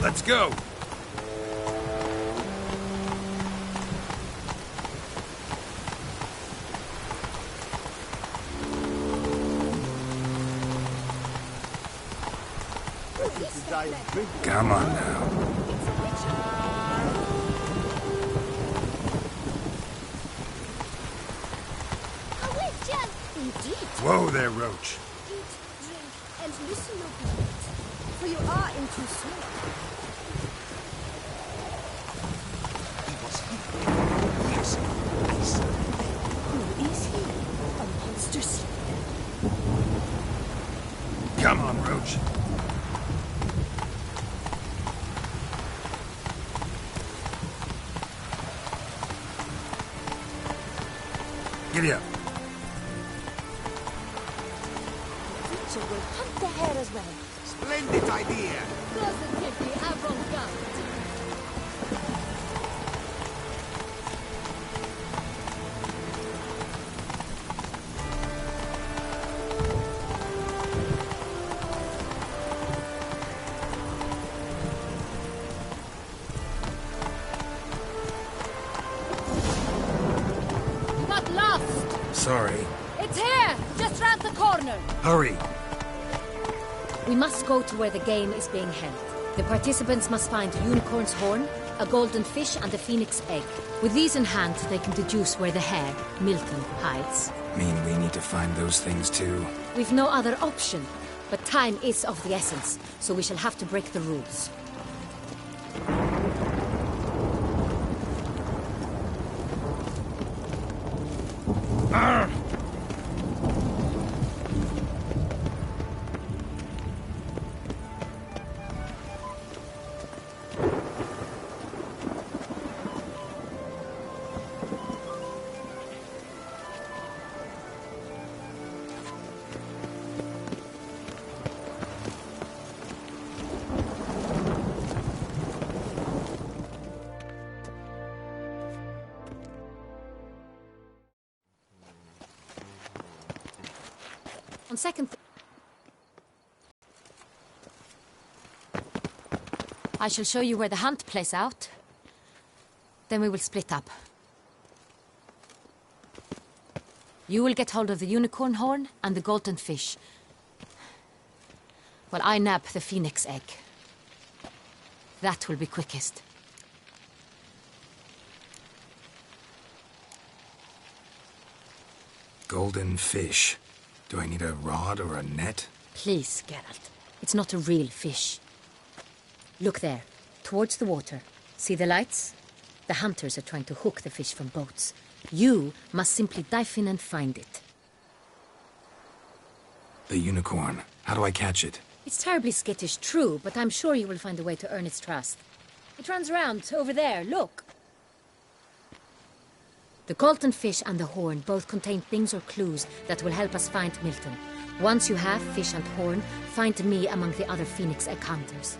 Let's go! Come on now. Whoa there, Roach. Eat, drink, and listen obedient, for you are in too soon. He was here. Yes, I saw him. Who is he? A monster slayer? Come on, Roach. Giddy up. So we'll hunt the hare as well. Splendid idea. Positively avant-garde. You got lost! Sorry. It's here! Just round the corner! Hurry. We must go to where the game is being held. The participants must find a unicorn's horn, a golden fish, and a phoenix egg. With these in hand, they can deduce where the hare, Milton, hides. Mean we need to find those things too. We've no other option, but time is of the essence, so we shall have to break the rules. On second I shall show you where the hunt plays out. Then we will split up. You will get hold of the unicorn horn and the golden fish. While I nab the phoenix egg. That will be quickest. Golden fish. Do I need a rod or a net? Please, Geralt. It's not a real fish. Look there, towards the water. See the lights? The hunters are trying to hook the fish from boats. You must simply dive in and find it. The unicorn. How do I catch it? It's terribly skittish, true, but I'm sure you will find a way to earn its trust. It runs around over there, look. The golden fish and the horn both contain things or clues that will help us find Milton. Once you have fish and horn, find me among the other phoenix egg hunters.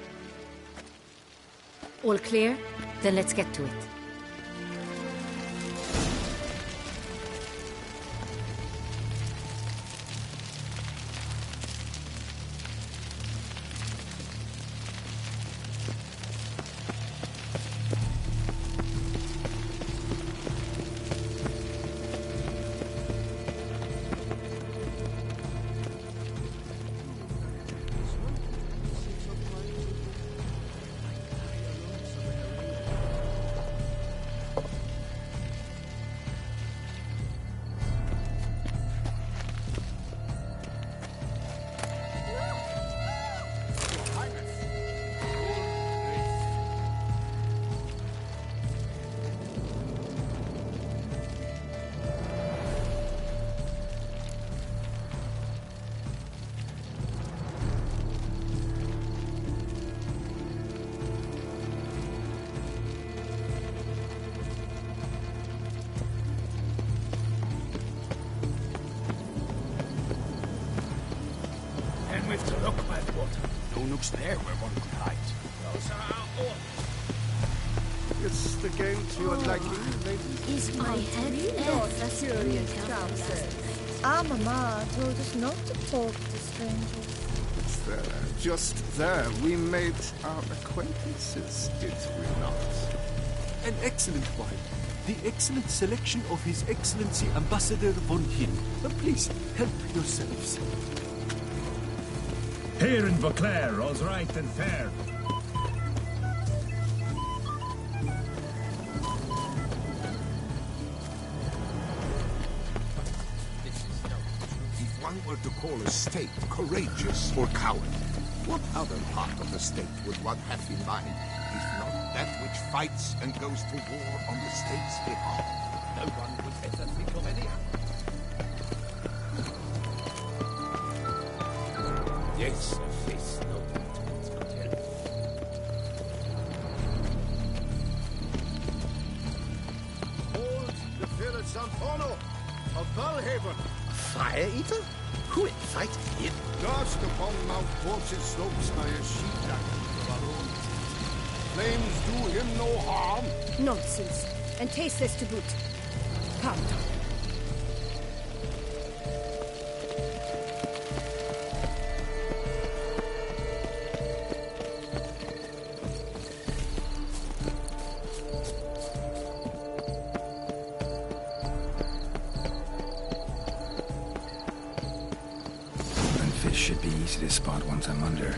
All clear? Then let's get to it. We've to look by the water. No nooks there where one could hide. Those are our orders. It's the game to your liking, ladies. Is my head ever curious trousers? Our mamma told us not to talk to strangers. It's there, just there. We made our acquaintances, did we not? An excellent wine. The excellent selection of His Excellency Ambassador von Hill. Please, help yourselves. Here in Vauclair, all's right and fair. If one were to call a state courageous or cowardly, what other part of the state would one have in mind, if not that which fights and goes to war on the state's behalf? No one would ever think of any other. Yes, a face no intimates could help. Hold the village Santono of Valhaven. Fire-eater? Who in fight him? Lodged upon Mount Porch's slopes by a sheepdog of our own. Flames do him no harm. Nonsense. And tasteless to boot. Come. And fish should be easy to spot once I'm under.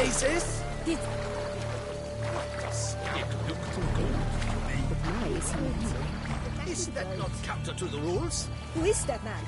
Jesus! Did... It looked good. Is that not counter to the rules? Who is that man?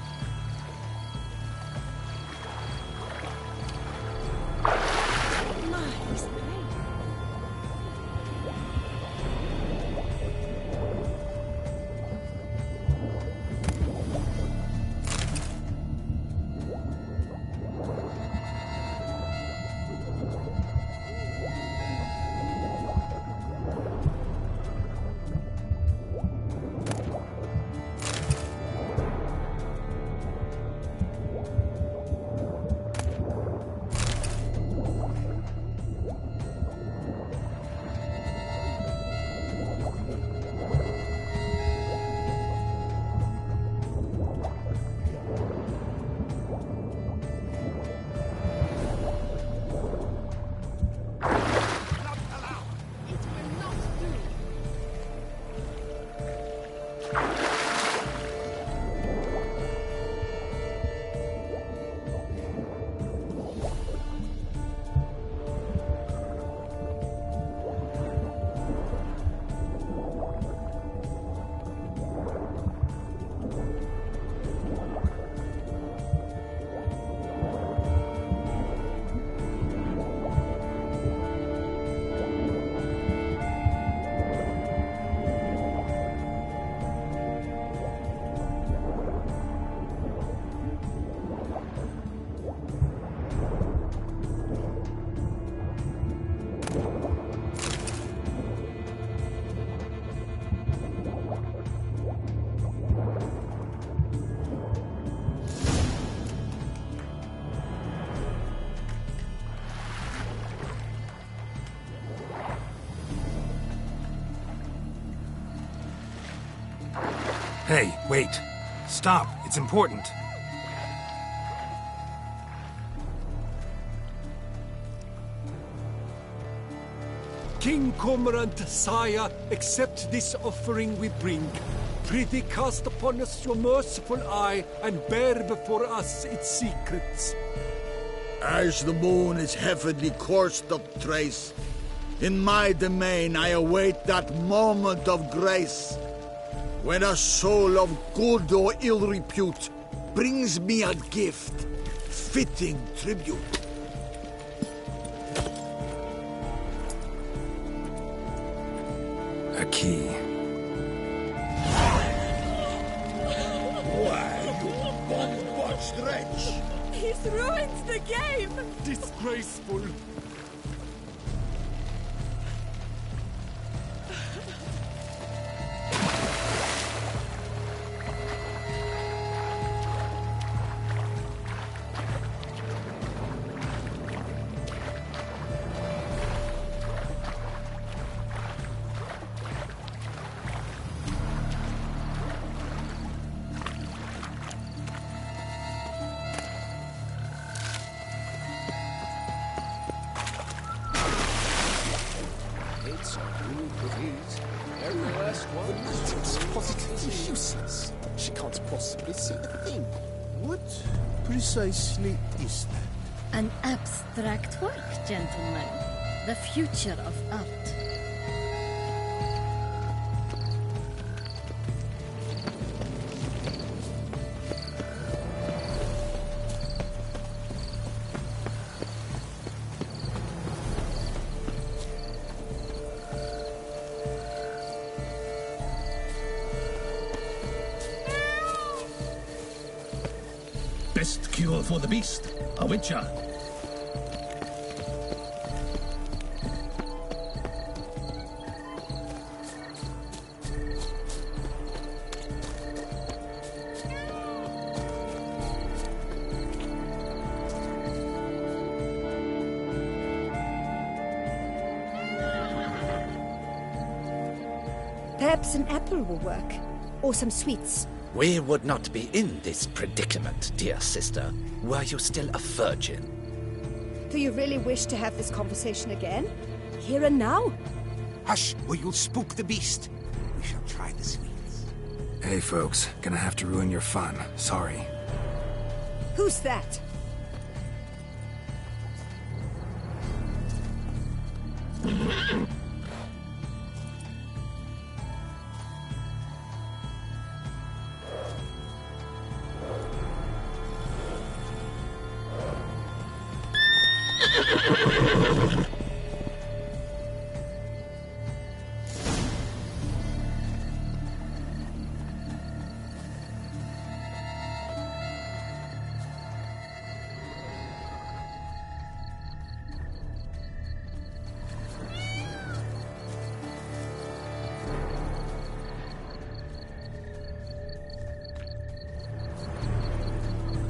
Hey, wait. Stop. It's important. King Cormorant, sire, accept this offering we bring. Prithee cast upon us your merciful eye, and bear before us its secrets. As the moon its heavenly course doth trace, in my domain I await that moment of grace, when a soul of good or ill repute brings me a gift, fitting tribute. A key. Why, you bum-butts stretch. He's ruined the game! Disgraceful. It's a group of these. Every last one. The magic's positively useless. She can't possibly see a thing. What precisely is that? An abstract work, gentlemen. The future of art. Best cure for the beast, a witcher. Perhaps an apple will work. Or some sweets. We would not be in this predicament, dear sister, were you still a virgin. Do you really wish to have this conversation again? Here and now? Hush, or you'll spook the beast. We shall try the sweets. Hey, folks. Gonna have to ruin your fun. Sorry. Who's that?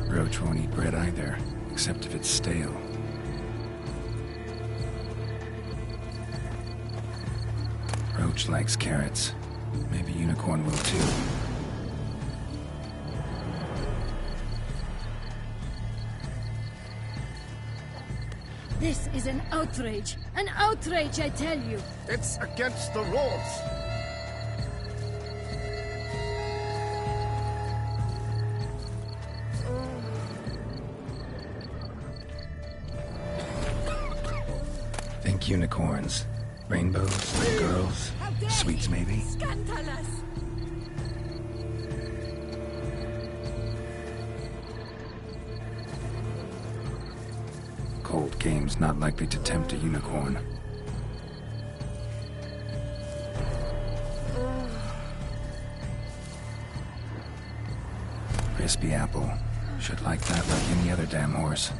Roach won't eat bread either, except if it's stale. Roach likes carrots. Maybe Unicorn will too. This is an outrage! An outrage, I tell you! It's against the rules. Think unicorns. Rainbows, girls, sweets maybe? Scandalous! Cold game's not likely to tempt a unicorn. Crispy apple. Should like that like any other damn horse.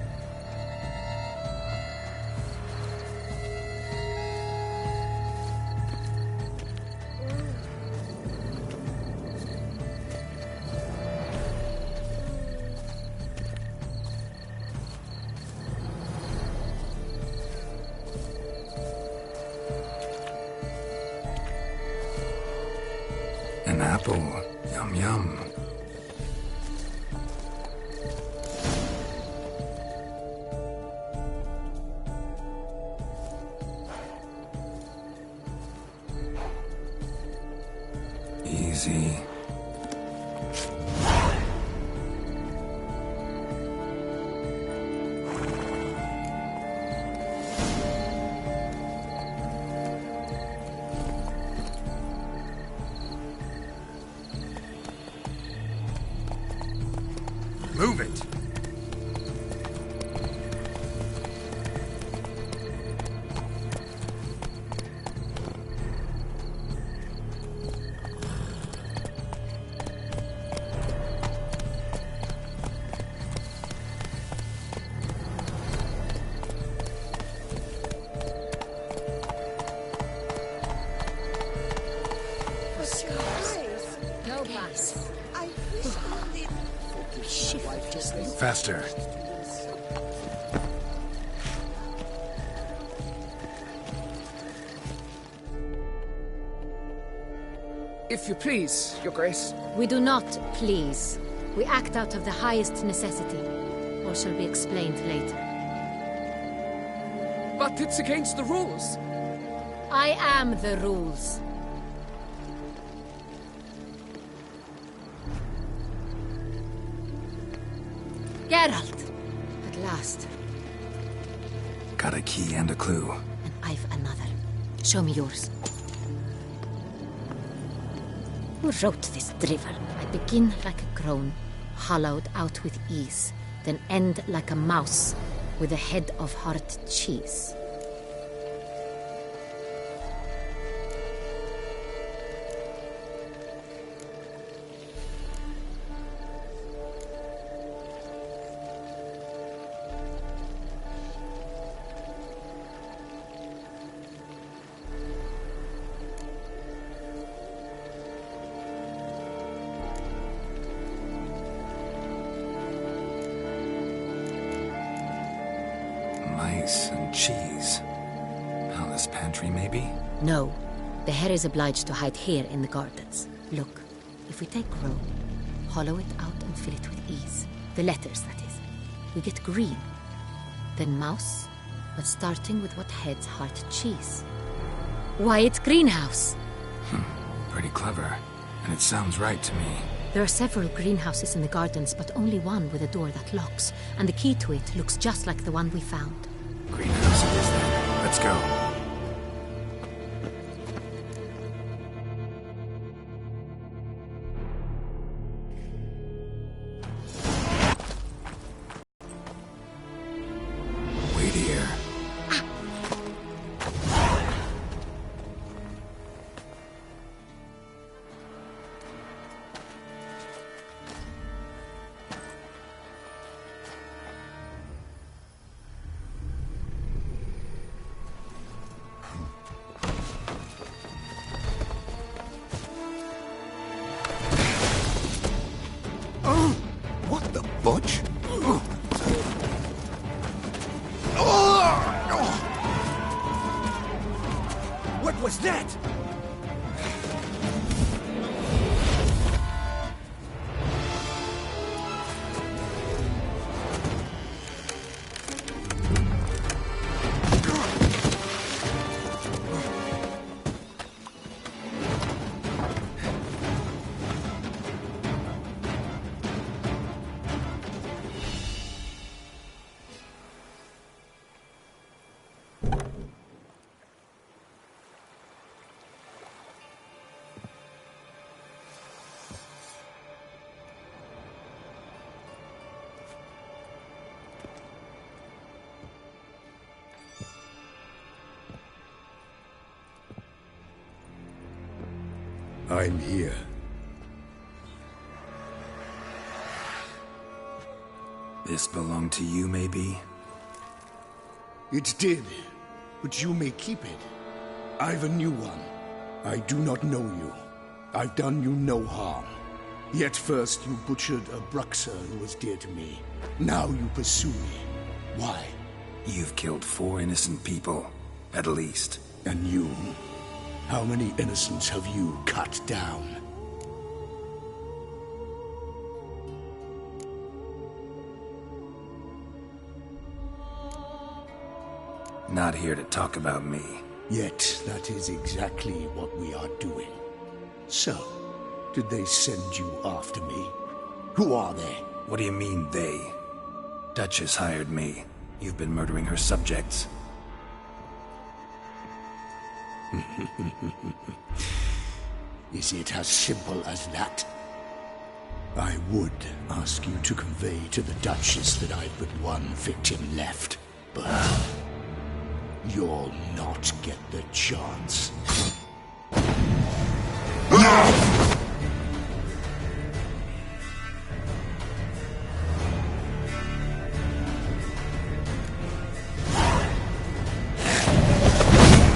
An apple. Yum yum. Easy. Move it! Faster. If you please, Your Grace. We do not please. We act out of the highest necessity. Or shall be explained later. But it's against the rules. I am the rules. Geralt! At last. Got a key and a clue. And I've another. Show me yours. Who wrote this drivel? I begin like a crone, hollowed out with ease, then end like a mouse, with a head of hard cheese. Mice and cheese. Palace pantry, maybe? No. The hare is obliged to hide here in the gardens. Look, if we take roe, hollow it out and fill it with ease. The letters, that is. We get green. Then mouse, but starting with what heads heart cheese. Why, it's greenhouse! Pretty clever. And it sounds right to me. There are several greenhouses in the gardens, but only one with a door that locks, and the key to it looks just like the one we found. Greenhouse it is then. Let's go. Wait here. What the butch? What was that? I'm here. This belonged to you, maybe? It did, but you may keep it. I've a new one. I do not know you. I've done you no harm. Yet first you butchered a Bruxer who was dear to me. Now you pursue me. Why? You've killed 4 innocent people, at least. And you? How many innocents have you cut down? Not here to talk about me. Yet that is exactly what we are doing. So, did they send you after me? Who are they? What do you mean, they? Duchess hired me. You've been murdering her subjects. Is it as simple as that? I would ask you to convey to the Duchess that I've but one victim left, but you'll not get the chance.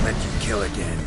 Let you kill again.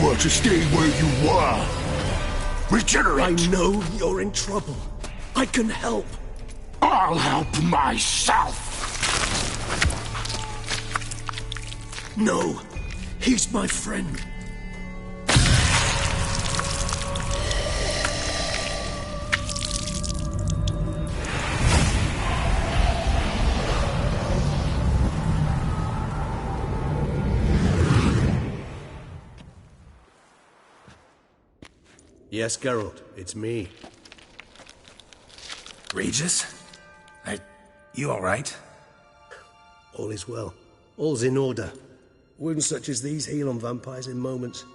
were to stay where you were. Regenerate! I know you're in trouble. I can help. I'll help myself! No, he's my friend. Yes, Geralt, it's me. Regis? You alright? All is well. All's in order. Wounds such as these heal on vampires in moments.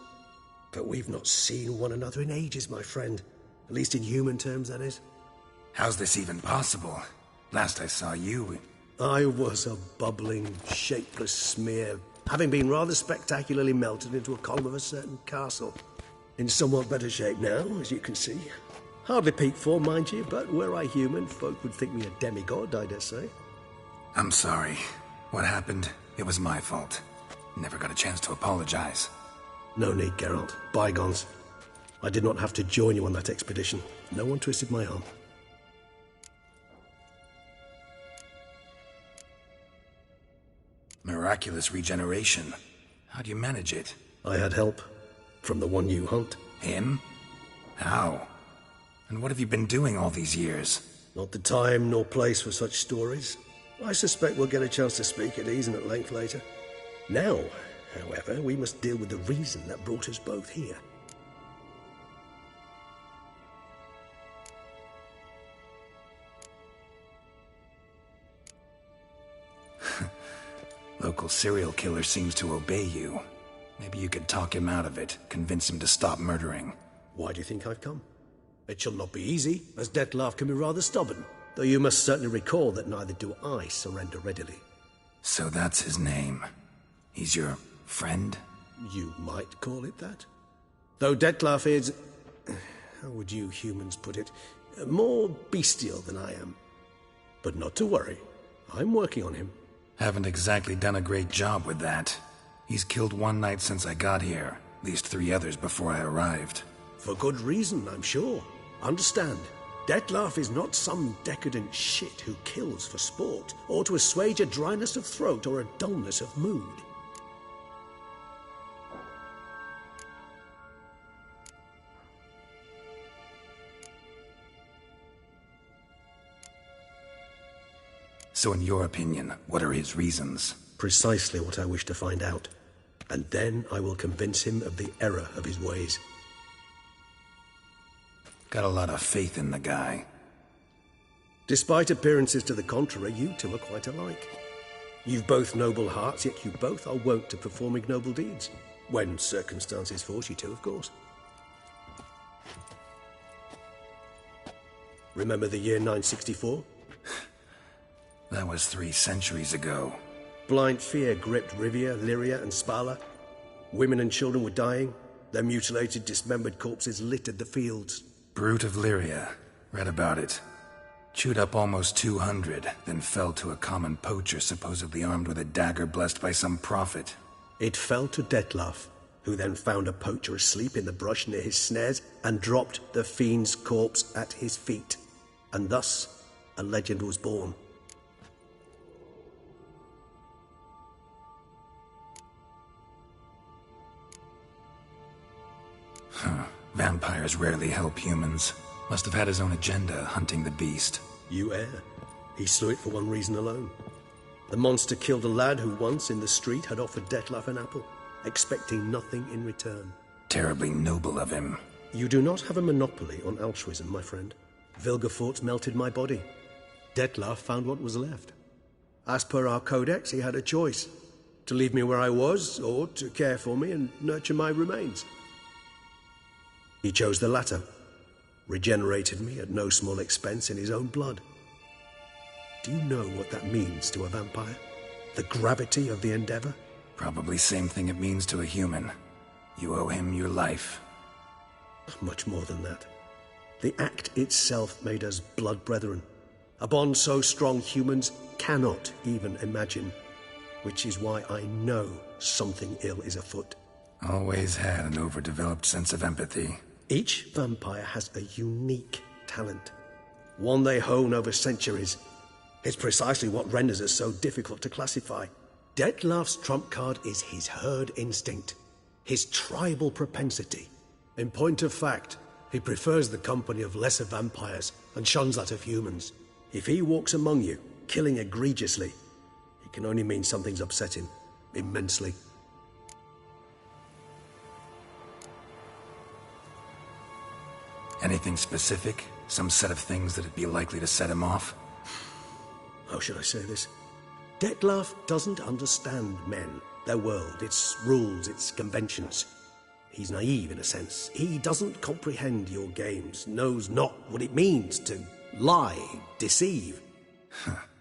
But we've not seen one another in ages, my friend. At least in human terms, that is. How's this even possible? Last I saw you... I was a bubbling, shapeless smear, having been rather spectacularly melted into a column of a certain castle. In somewhat better shape now, as you can see. Hardly peak form, mind you, but were I human, folk would think me a demigod, I dare say. I'm sorry. What happened, it was my fault. Never got a chance to apologize. No need, Geralt. Bygones. I did not have to join you on that expedition. No one twisted my arm. Miraculous regeneration. How'd you manage it? I had help. From the one you hunt. Him? How? And what have you been doing all these years? Not the time nor place for such stories. I suspect we'll get a chance to speak at ease and at length later. Now, however, we must deal with the reason that brought us both here. Local serial killer seems to obey you. Maybe you could talk him out of it, convince him to stop murdering. Why do you think I've come? It shall not be easy, as Dettlaff can be rather stubborn. Though you must certainly recall that neither do I surrender readily. So that's his name. He's your friend? You might call it that. Though Dettlaff is... how would you humans put it? More bestial than I am. But not to worry. I'm working on him. Haven't exactly done a great job with that. He's killed one knight since I got here, at least 3 others before I arrived. For good reason, I'm sure. Understand, Dettlaff is not some decadent shit who kills for sport, or to assuage a dryness of throat or a dullness of mood. So in your opinion, what are his reasons? Precisely what I wish to find out. And then I will convince him of the error of his ways. Got a lot of faith in the guy. Despite appearances to the contrary, you two are quite alike. You've both noble hearts, yet you both are wont to perform ignoble deeds. When circumstances force you to, of course. Remember the year 964? That was 3 centuries ago. Blind fear gripped Rivia, Lyria, and Spala. Women and children were dying. Their mutilated, dismembered corpses littered the fields. Brute of Lyria. Read about it. Chewed up almost 200, then fell to a common poacher supposedly armed with a dagger blessed by some prophet. It fell to Dettlaff, who then found a poacher asleep in the brush near his snares and dropped the fiend's corpse at his feet. And thus, a legend was born. Vampires rarely help humans. Must have had his own agenda, hunting the beast. You err. He slew it for one reason alone. The monster killed a lad who once, in the street, had offered Dettlaff an apple, expecting nothing in return. Terribly noble of him. You do not have a monopoly on altruism, my friend. Vilgefortz melted my body. Dettlaff found what was left. As per our codex, he had a choice. To leave me where I was, or to care for me and nurture my remains. He chose the latter, regenerated me at no small expense in his own blood. Do you know what that means to a vampire? The gravity of the endeavor? Probably same thing it means to a human. You owe him your life. Much more than that. The act itself made us blood brethren. A bond so strong humans cannot even imagine. Which is why I know something ill is afoot. Always had an overdeveloped sense of empathy. Each vampire has a unique talent, one they hone over centuries. It's precisely what renders us so difficult to classify. Dettlaff's trump card is his herd instinct, his tribal propensity. In point of fact, he prefers the company of lesser vampires and shuns that of humans. If he walks among you, killing egregiously, it can only mean something's upset him immensely. Anything specific? Some set of things that'd be likely to set him off? How should I say this? Dettlaff doesn't understand men, their world, its rules, its conventions. He's naive in a sense. He doesn't comprehend your games, knows not what it means to lie, deceive.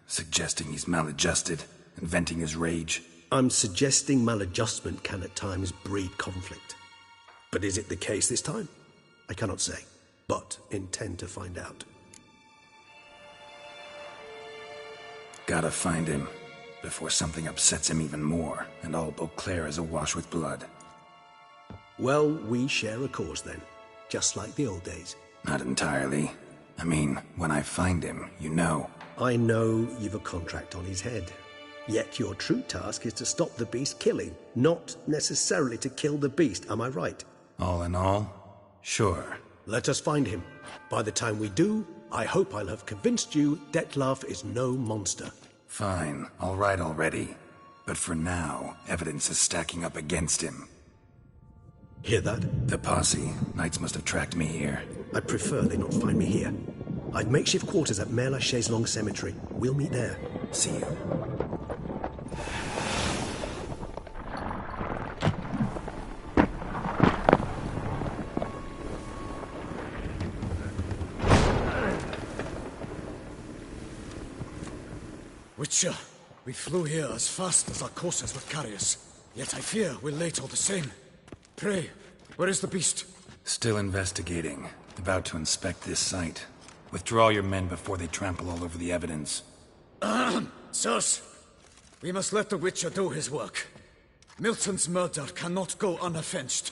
Suggesting he's maladjusted and venting his rage. I'm suggesting maladjustment can at times breed conflict. But is it the case this time? I cannot say, but intend to find out. Gotta find him, before something upsets him even more, and all Beauclair is awash with blood. Well, we share a cause then, just like the old days. Not entirely. I mean, when I find him, you know. I know you've a contract on his head. Yet your true task is to stop the beast killing, not necessarily to kill the beast, am I right? All in all, sure. Let us find him. By the time we do, I hope I'll have convinced you Dettlaff is no monster. Fine, all right already. But for now, evidence is stacking up against him. Hear that? The posse. Knights must have tracked me here. I'd prefer they not find me here. I've makeshift quarters at Mère Lachaise Long Cemetery. We'll meet there. See you. Witcher, we flew here as fast as our coursers would carry us. Yet I fear we're late all the same. Pray, where is the beast? Still investigating. About to inspect this site. Withdraw your men before they trample all over the evidence. Sirs, we must let the Witcher do his work. Milton's murder cannot go unavenged.